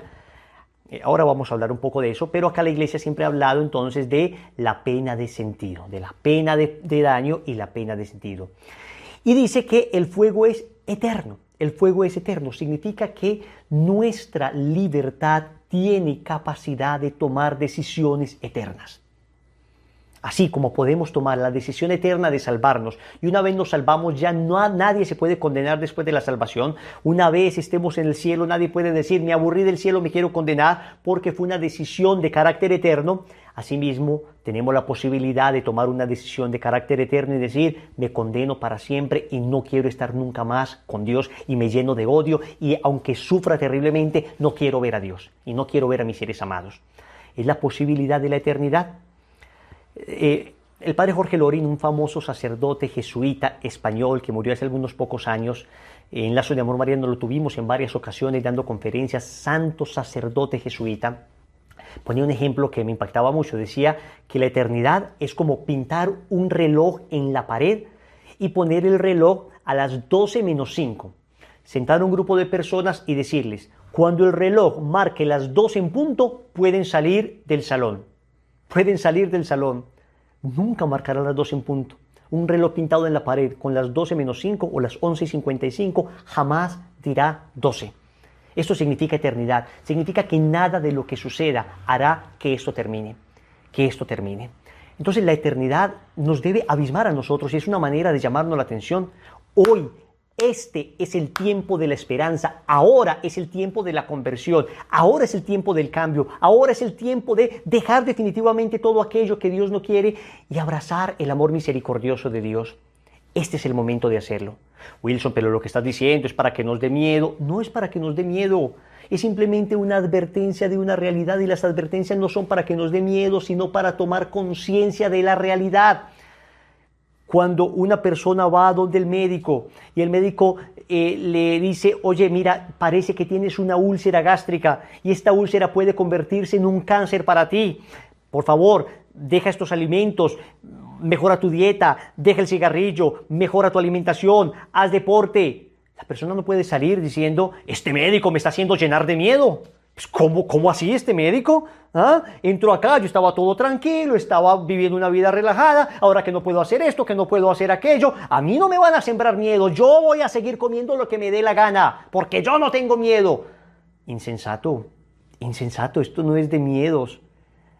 S5: Ahora vamos a hablar un poco de eso, pero acá la Iglesia siempre ha hablado entonces de la pena de sentido, de la pena de daño y la pena de sentido. Y dice que el fuego es eterno. El fuego es eterno, significa que nuestra libertad tiene capacidad de tomar decisiones eternas. Así como podemos tomar la decisión eterna de salvarnos, y una vez nos salvamos ya nadie se puede condenar después de la salvación. Una vez estemos en el cielo, nadie puede decir: me aburrí del cielo, me quiero condenar, porque fue una decisión de carácter eterno. Asimismo, tenemos la posibilidad de tomar una decisión de carácter eterno y decir: me condeno para siempre y no quiero estar nunca más con Dios y me lleno de odio, y aunque sufra terriblemente, no quiero ver a Dios y no quiero ver a mis seres amados. Es la posibilidad de la eternidad. El padre Jorge Lorin, un famoso sacerdote jesuita español que murió hace algunos pocos años, en Lazos de Amor Mariano lo tuvimos en varias ocasiones dando conferencias, santo sacerdote jesuita, ponía un ejemplo que me impactaba mucho. Decía que la eternidad es como pintar un reloj en la pared y poner el reloj a las 12 menos 5, sentar a un grupo de personas y decirles: cuando el reloj marque las 12 en punto, pueden salir del salón. Nunca marcará las 12 en punto. Un reloj pintado en la pared con las 12 menos 5 o las 11:55 jamás dirá 12. Esto significa eternidad. Significa que nada de lo que suceda hará que esto termine. Entonces la eternidad nos debe abismar a nosotros, y es una manera de llamarnos la atención. Hoy, este es el tiempo de la esperanza, ahora es el tiempo de la conversión, ahora es el tiempo del cambio, ahora es el tiempo de dejar definitivamente todo aquello que Dios no quiere y abrazar el amor misericordioso de Dios. Este es el momento de hacerlo. Wilson, pero lo que estás diciendo es para que nos dé miedo. No es para que nos dé miedo, es simplemente una advertencia de una realidad, y las advertencias no son para que nos dé miedo, sino para tomar conciencia de la realidad. Cuando una persona va donde el médico y el médico le dice, oye, mira, parece que tienes una úlcera gástrica y esta úlcera puede convertirse en un cáncer para ti. Por favor, deja estos alimentos, mejora tu dieta, deja el cigarrillo, mejora tu alimentación, haz deporte. La persona no puede salir diciendo, este médico me está haciendo llenar de miedo. Pues, ¿cómo así este médico? ¿Ah? Entró acá, yo estaba todo tranquilo, estaba viviendo una vida relajada, ahora que no puedo hacer esto, que no puedo hacer aquello, a mí no me van a sembrar miedo, yo voy a seguir comiendo lo que me dé la gana, porque yo no tengo miedo. Insensato, insensato, esto no es de miedos,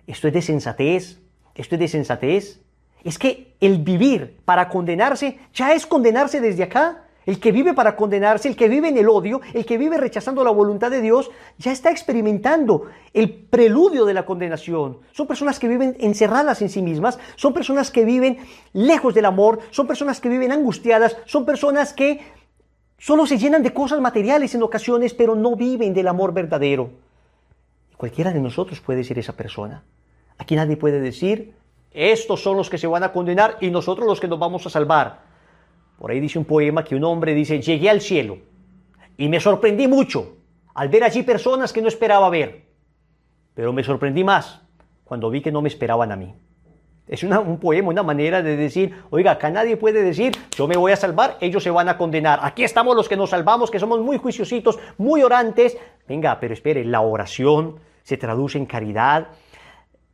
S5: esto es de sensatez, esto es de sensatez. Es que el vivir para condenarse ya es condenarse desde acá. El que vive para condenarse, el que vive en el odio, el que vive rechazando la voluntad de Dios, ya está experimentando el preludio de la condenación. Son personas que viven encerradas en sí mismas, son personas que viven lejos del amor, son personas que viven angustiadas, son personas que solo se llenan de cosas materiales en ocasiones, pero no viven del amor verdadero. Y cualquiera de nosotros puede ser esa persona. Aquí nadie puede decir, estos son los que se van a condenar y nosotros los que nos vamos a salvar. Por ahí dice un poema que un hombre dice, llegué al cielo y me sorprendí mucho al ver allí personas que no esperaba ver, pero me sorprendí más cuando vi que no me esperaban a mí. Es un poema, una manera de decir, oiga, acá nadie puede decir, yo me voy a salvar, ellos se van a condenar. Aquí estamos los que nos salvamos, que somos muy juiciositos, muy orantes. Venga, pero espere, la oración se traduce en caridad,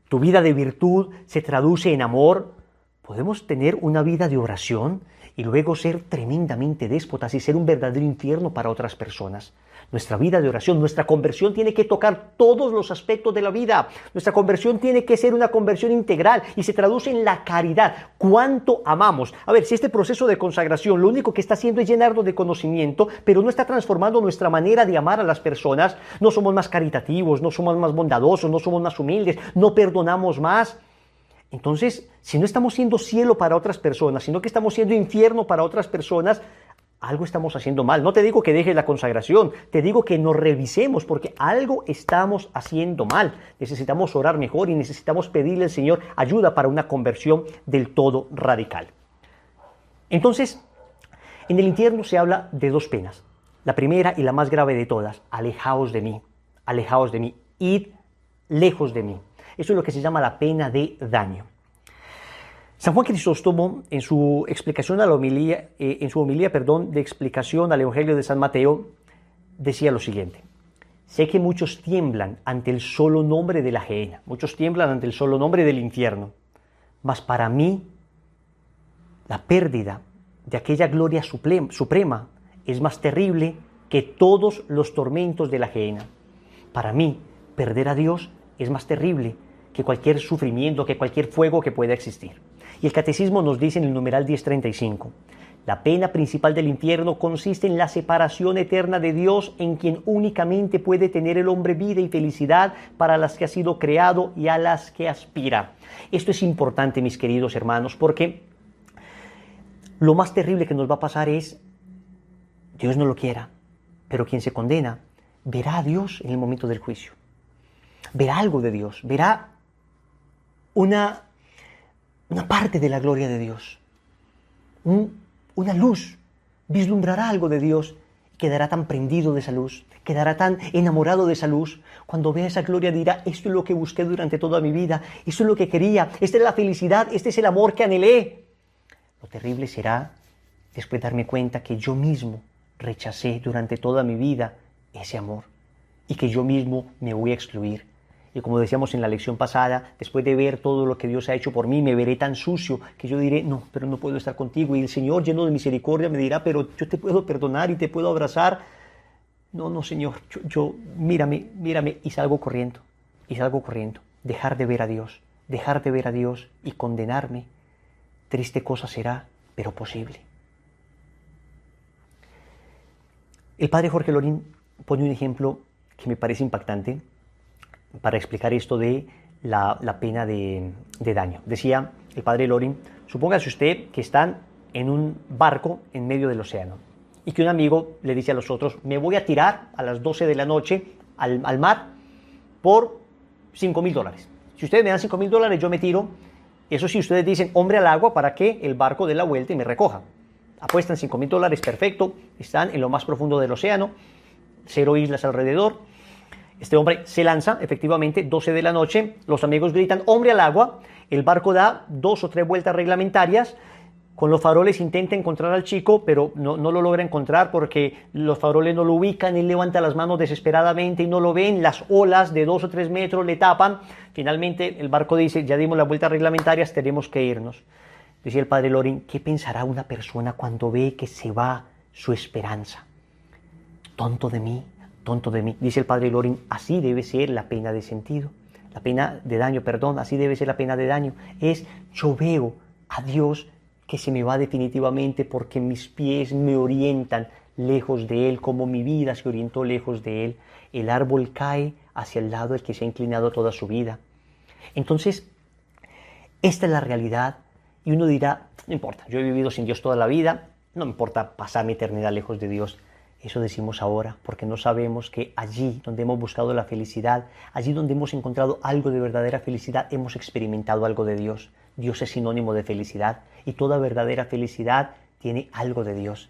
S5: tu vida de virtud se traduce en amor. ¿Podemos tener una vida de oración y luego ser tremendamente déspotas y ser un verdadero infierno para otras personas? Nuestra vida de oración, nuestra conversión tiene que tocar todos los aspectos de la vida. Nuestra conversión tiene que ser una conversión integral y se traduce en la caridad. ¿Cuánto amamos? A ver, si este proceso de consagración lo único que está haciendo es llenarnos de conocimiento, pero no está transformando nuestra manera de amar a las personas, no somos más caritativos, no somos más bondadosos, no somos más humildes, no perdonamos más. Entonces, si no estamos siendo cielo para otras personas, sino que estamos siendo infierno para otras personas, algo estamos haciendo mal. No te digo que dejes la consagración, te digo que nos revisemos porque algo estamos haciendo mal. Necesitamos orar mejor y necesitamos pedirle al Señor ayuda para una conversión del todo radical. Entonces, en el infierno se habla de dos penas. La primera y la más grave de todas, alejaos de mí, id lejos de mí. Eso es lo que se llama la pena de daño. San Juan Crisóstomo, en su explicación a la homilía, de explicación al Evangelio de San Mateo, decía lo siguiente: sé que muchos tiemblan ante el solo nombre de la gehenna, muchos tiemblan ante el solo nombre del infierno, mas para mí la pérdida de aquella gloria suprema es más terrible que todos los tormentos de la gehenna. Para mí, perder a Dios es más terrible que cualquier sufrimiento, que cualquier fuego que pueda existir. Y el Catecismo nos dice en el numeral 1035, la pena principal del infierno consiste en la separación eterna de Dios, en quien únicamente puede tener el hombre vida y felicidad para las que ha sido creado y a las que aspira. Esto es importante, mis queridos hermanos, porque lo más terrible que nos va a pasar es, Dios no lo quiera, pero quien se condena verá a Dios en el momento del juicio. Verá algo de Dios, verá una parte de la gloria de Dios, una luz, vislumbrará algo de Dios y quedará tan prendido de esa luz, quedará tan enamorado de esa luz. Cuando vea esa gloria dirá, esto es lo que busqué durante toda mi vida, esto es lo que quería, esta es la felicidad, este es el amor que anhelé. Lo terrible será después darme cuenta que yo mismo rechacé durante toda mi vida ese amor y que yo mismo me voy a excluir. Y como decíamos en la lección pasada, después de ver todo lo que Dios ha hecho por mí, me veré tan sucio que yo diré, no, pero no puedo estar contigo. Y el Señor, lleno de misericordia, me dirá, pero yo te puedo perdonar y te puedo abrazar. No, Señor, yo mírame, y salgo corriendo. Dejar de ver a Dios y condenarme. Triste cosa será, pero posible. El padre Jorge Lorín pone un ejemplo que me parece impactante para explicar esto de la pena de daño. Decía el padre Lorín, supóngase usted que están en un barco en medio del océano y que un amigo le dice a los otros, me voy a tirar a las 12 de la noche al mar por $5.000. Si ustedes me dan $5.000, yo me tiro. Eso sí, ustedes dicen hombre al agua para que el barco dé la vuelta y me recoja. Apuestan $5.000, perfecto, están en lo más profundo del océano, 0 islas alrededor. Este hombre se lanza, efectivamente, 12 de la noche, los amigos gritan hombre al agua, el barco da 2 o 3 vueltas reglamentarias, con los faroles intenta encontrar al chico, pero no lo logra encontrar porque los faroles no lo ubican, él levanta las manos desesperadamente y no lo ven, las olas de 2 o 3 metros le tapan. Finalmente el barco dice, ya dimos las vueltas reglamentarias, tenemos que irnos. Decía el padre Loring, ¿qué pensará una persona cuando ve que se va su esperanza? Tonto de mí, dice el padre Loring, así debe ser la pena de sentido, la pena de daño, perdón, así debe ser la pena de daño. Es, yo veo a Dios que se me va definitivamente porque mis pies me orientan lejos de Él, como mi vida se orientó lejos de Él. El árbol cae hacia el lado del que se ha inclinado toda su vida. Entonces, esta es la realidad y uno dirá, no importa, yo he vivido sin Dios toda la vida, no me importa pasar mi eternidad lejos de Dios. Eso decimos ahora porque no sabemos que allí donde hemos buscado la felicidad, allí donde hemos encontrado algo de verdadera felicidad, hemos experimentado algo de Dios. Dios es sinónimo de felicidad y toda verdadera felicidad tiene algo de Dios.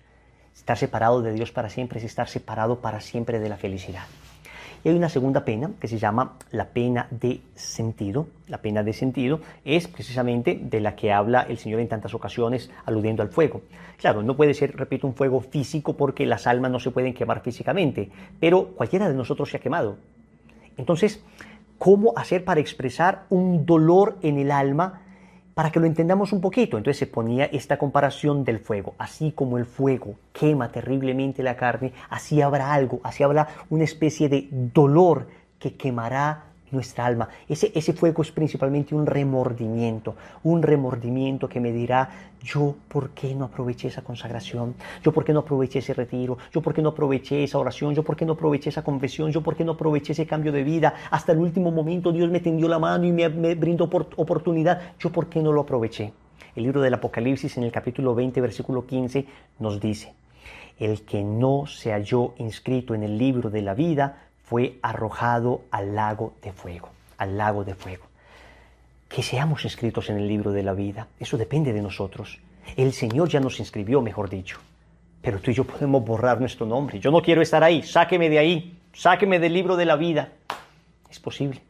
S5: Estar separado de Dios para siempre es estar separado para siempre de la felicidad. Y hay una segunda pena que se llama la pena de sentido. La pena de sentido es precisamente de la que habla el Señor en tantas ocasiones aludiendo al fuego. Claro, no puede ser, repito, un fuego físico porque las almas no se pueden quemar físicamente, pero cualquiera de nosotros se ha quemado. Entonces, ¿cómo hacer para expresar un dolor en el alma para que lo entendamos un poquito? Entonces se ponía esta comparación del fuego. Así como el fuego quema terriblemente la carne, así habrá algo, así habrá una especie de dolor que quemará nuestra alma. Ese fuego es principalmente un remordimiento que me dirá, yo por qué no aproveché esa consagración, yo por qué no aproveché ese retiro, yo por qué no aproveché esa oración, yo por qué no aproveché esa confesión, yo por qué no aproveché ese cambio de vida, hasta el último momento Dios me tendió la mano y me brindó oportunidad, yo por qué no lo aproveché. El libro del Apocalipsis en el capítulo 20, versículo 15 nos dice, el que no se halló inscrito en el libro de la vida fue arrojado al lago de fuego, Que seamos inscritos en el libro de la vida, eso depende de nosotros. El Señor ya nos inscribió, mejor dicho, pero tú y yo podemos borrar nuestro nombre. Yo no quiero estar ahí, sáqueme de ahí, sáqueme del libro de la vida. Es posible.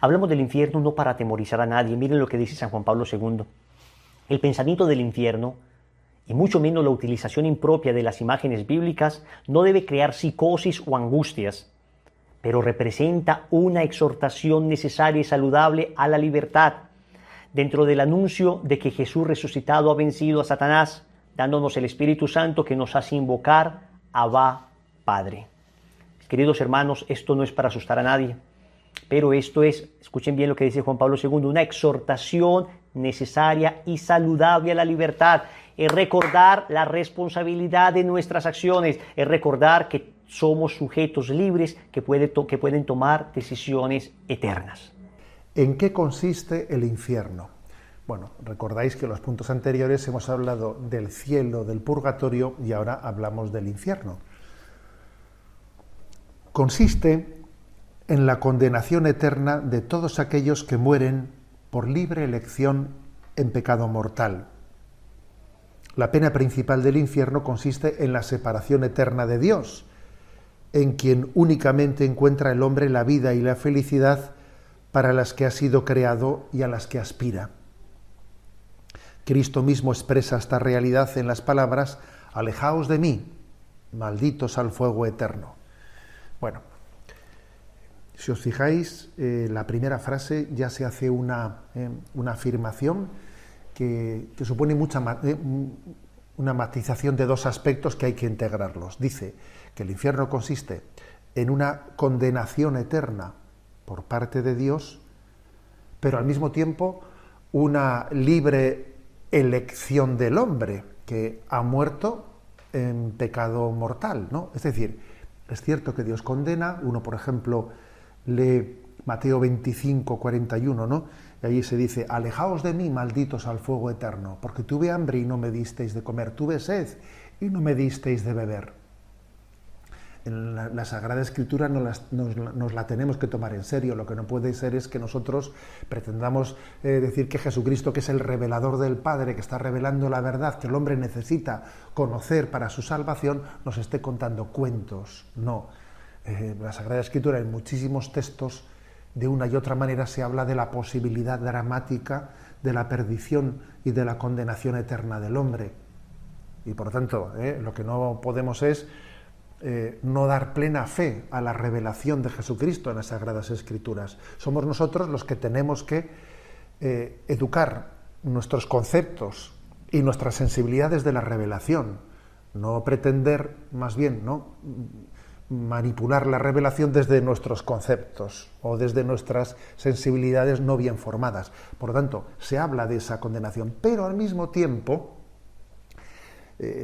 S5: Hablamos del infierno no para atemorizar a nadie. Miren lo que dice San Juan Pablo II. El pensamiento del infierno, y mucho menos la utilización impropia de las imágenes bíblicas, no debe crear psicosis o angustias, pero representa una exhortación necesaria y saludable a la libertad, dentro del anuncio de que Jesús resucitado ha vencido a Satanás, dándonos el Espíritu Santo que nos hace invocar Abba, Padre. Queridos hermanos, esto no es para asustar a nadie, pero esto es, escuchen bien lo que dice Juan Pablo II, una exhortación necesaria y saludable a la libertad. Es recordar la responsabilidad de nuestras acciones, es recordar que somos sujetos libres que pueden tomar decisiones eternas.
S6: ¿En qué consiste el infierno? Bueno, recordáis que en los puntos anteriores hemos hablado del cielo, del purgatorio y ahora hablamos del infierno. Consiste en la condenación eterna de todos aquellos que mueren por libre elección en pecado mortal. La pena principal del infierno consiste en la separación eterna de Dios, en quien únicamente encuentra el hombre la vida y la felicidad para las que ha sido creado y a las que aspira. Cristo mismo expresa esta realidad en las palabras: «Alejaos de mí, malditos al fuego eterno». Bueno, si os fijáis, la primera frase ya se hace una afirmación que supone una matización de dos aspectos que hay que integrarlos. Dice que el infierno consiste en una condenación eterna por parte de Dios, pero al mismo tiempo una libre elección del hombre que ha muerto en pecado mortal, ¿no? Es decir, es cierto que Dios condena, uno, por ejemplo, le Mateo 25, 41, ¿no? Y allí se dice, alejaos de mí, malditos al fuego eterno, porque tuve hambre y no me disteis de comer, tuve sed y no me disteis de beber. En la Sagrada Escritura nos la tenemos que tomar en serio. Lo que no puede ser es que nosotros pretendamos decir que Jesucristo, que es el revelador del Padre, que está revelando la verdad que el hombre necesita conocer para su salvación, nos esté contando cuentos. No. La Sagrada Escritura, en muchísimos textos, de una y otra manera se habla de la posibilidad dramática de la perdición y de la condenación eterna del hombre. Y por lo tanto, lo que no podemos es no dar plena fe a la revelación de Jesucristo en las Sagradas Escrituras. Somos nosotros los que tenemos que educar nuestros conceptos y nuestras sensibilidades de la revelación, no pretender, más bien, ¿no?, manipular la revelación desde nuestros conceptos o desde nuestras sensibilidades no bien formadas. Por lo tanto, se habla de esa condenación, pero al mismo tiempo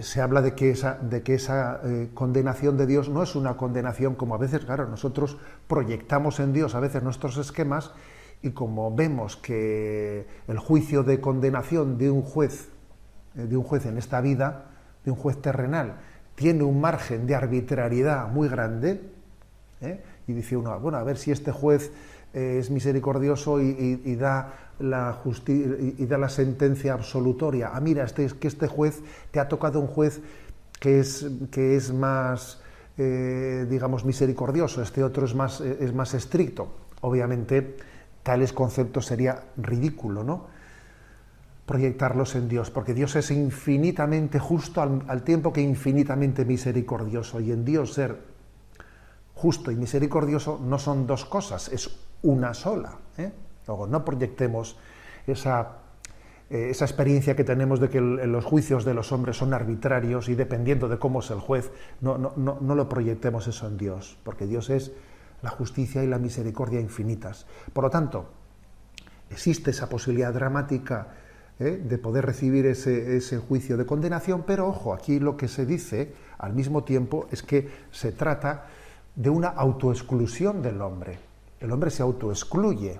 S6: se habla de que esa condenación de Dios no es una condenación como a veces, claro, nosotros proyectamos en Dios a veces nuestros esquemas, y como vemos que el juicio de condenación de un juez en esta vida, de un juez terrenal, tiene un margen de arbitrariedad muy grande, y dice uno, bueno, a ver si este juez es misericordioso y da la sentencia absolutoria. Ah, mira, este juez, te ha tocado un juez que es más, digamos, misericordioso, este otro es más estricto. Obviamente, tales conceptos sería ridículo, ¿no?, proyectarlos en Dios, porque Dios es infinitamente justo al tiempo que infinitamente misericordioso, y en Dios ser justo y misericordioso no son dos cosas, es una sola. Luego, no proyectemos esa experiencia que tenemos de que los juicios de los hombres son arbitrarios y dependiendo de cómo es el juez, no lo proyectemos eso en Dios, porque Dios es la justicia y la misericordia infinitas. Por lo tanto, existe esa posibilidad dramática de poder recibir ese juicio de condenación, pero ojo, aquí lo que se dice al mismo tiempo es que se trata de una autoexclusión del hombre. El hombre se autoexcluye.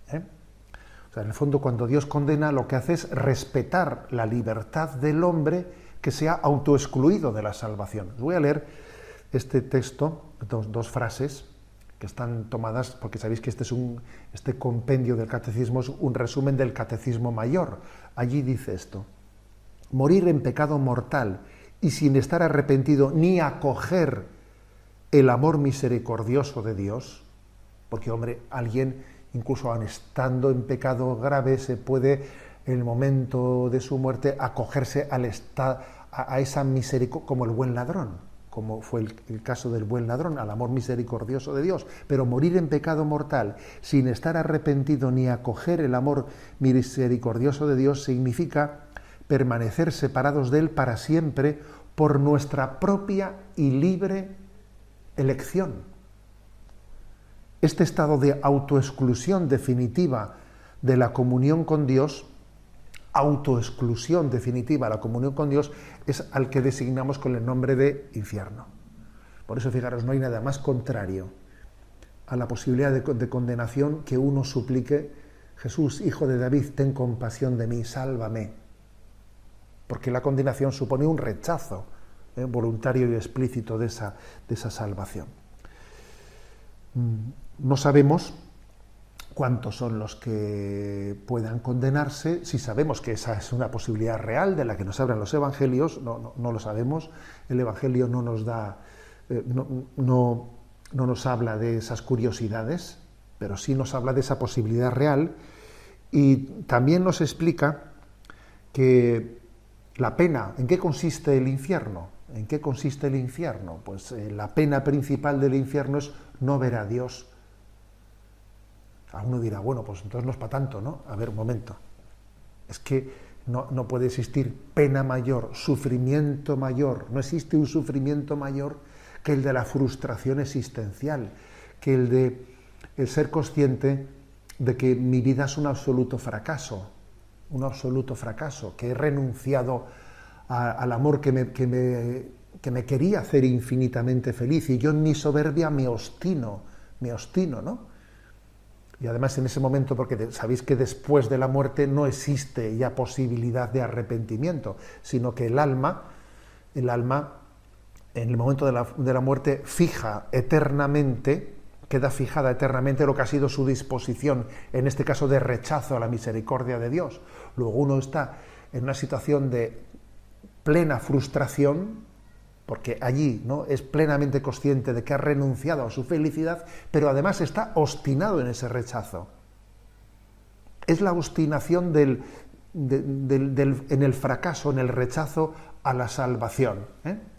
S6: O sea, en el fondo, cuando Dios condena, lo que hace es respetar la libertad del hombre que se ha autoexcluido de la salvación. Voy a leer este texto, dos frases que están tomadas, porque sabéis que este compendio del catecismo es un resumen del catecismo mayor. Allí dice esto: morir en pecado mortal y sin estar arrepentido ni acoger el amor misericordioso de Dios, porque, hombre, alguien, incluso aun estando en pecado grave, se puede, en el momento de su muerte, acogerse a esa misericordia, como el buen ladrón, como fue el caso del buen ladrón, al amor misericordioso de Dios. Pero morir en pecado mortal sin estar arrepentido ni acoger el amor misericordioso de Dios significa permanecer separados de Él para siempre por nuestra propia y libre elección. Este estado de autoexclusión definitiva de la comunión con Dios, autoexclusión definitiva de la comunión con Dios, es al que designamos con el nombre de infierno. Por eso, fijaros, no hay nada más contrario a la posibilidad de condenación que uno suplique: Jesús, Hijo de David, ten compasión de mí, sálvame. Porque la condenación supone un rechazo voluntario y explícito de esa salvación. No sabemos cuántos son los que puedan condenarse. Si sabemos que esa es una posibilidad real de la que nos hablan los evangelios, no lo sabemos. El evangelio no nos da, no nos habla de esas curiosidades, pero sí nos habla de esa posibilidad real, y también nos explica que la pena, ¿en qué consiste el infierno? ¿En qué consiste el infierno? Pues la pena principal del infierno es no ver a Dios. A uno dirá, bueno, pues entonces no es para tanto, ¿no? A ver, un momento. Es que no puede existir pena mayor, sufrimiento mayor. No existe un sufrimiento mayor que el de la frustración existencial, que el de el ser consciente de que mi vida es un absoluto fracaso, que he renunciado al amor que me quería hacer infinitamente feliz, y yo en mi soberbia me obstino, ¿no? Y además en ese momento, porque sabéis que después de la muerte no existe ya posibilidad de arrepentimiento, sino que el alma en el momento de la muerte fija eternamente, queda fijada eternamente lo que ha sido su disposición, en este caso de rechazo a la misericordia de Dios. Luego uno está en una situación de plena frustración, porque allí, ¿no?, es plenamente consciente de que ha renunciado a su felicidad, pero además está obstinado en ese rechazo. Es la obstinación en el fracaso, en el rechazo a la salvación, ¿eh?